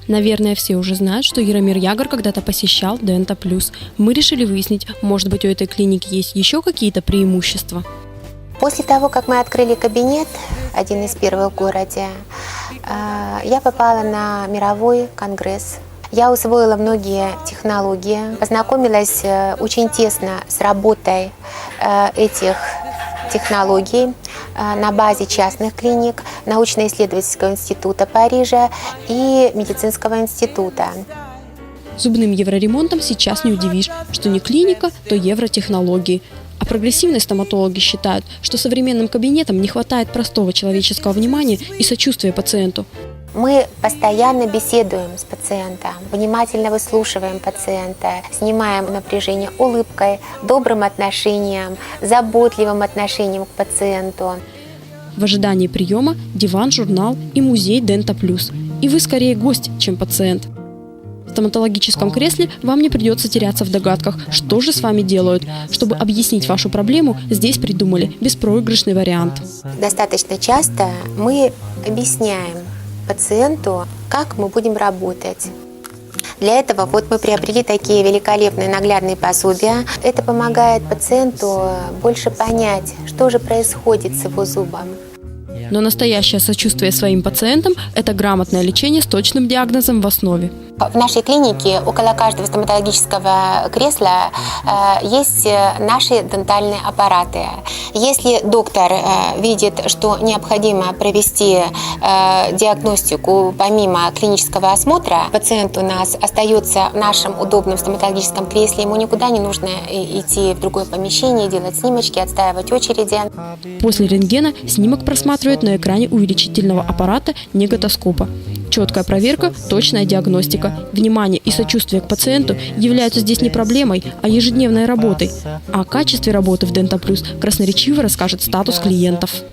Наверное, все уже знают, что Яромир Ягор когда-то посещал Дента Плюс. Мы решили выяснить, может быть, у этой клиники есть еще какие-то преимущества. После того, как мы открыли кабинет, один из первых в городе, я попала на мировой конгресс. Я усвоила многие технологии, познакомилась очень тесно с работой этих технологий на базе частных клиник, научно-исследовательского института Парижа и медицинского института. Зубным евроремонтом сейчас не удивишь, что не клиника, то евротехнологии. А прогрессивные стоматологи считают, что современным кабинетам не хватает простого человеческого внимания и сочувствия пациенту. Мы постоянно беседуем с пациентом, внимательно выслушиваем пациента, снимаем напряжение улыбкой, добрым отношением, заботливым отношением к пациенту. В ожидании приема диван, журнал и музей Дента Плюс. И вы скорее гость, чем пациент. В стоматологическом кресле вам не придется теряться в догадках, что же с вами делают. Чтобы объяснить вашу проблему, здесь придумали беспроигрышный вариант. Достаточно часто мы объясняем пациенту, как мы будем работать. Для этого мы приобрели такие великолепные наглядные пособия. Это помогает пациенту больше понять, что же происходит с его зубом. Но настоящее сочувствие своим пациентам – это грамотное лечение с точным диагнозом в основе. В нашей клинике около каждого стоматологического кресла есть наши дентальные аппараты. Если доктор видит, что необходимо провести диагностику помимо клинического осмотра, пациент у нас остается в нашем удобном стоматологическом кресле, ему никуда не нужно идти в другое помещение, делать снимочки, отстаивать очереди. После рентгена снимок просматривают на экране увеличительного аппарата неготоскопа. Четкая проверка, точная диагностика. Внимание и сочувствие к пациенту являются здесь не проблемой, а ежедневной работой. О качестве работы в Дента Плюс красноречиво расскажет статус клиентов.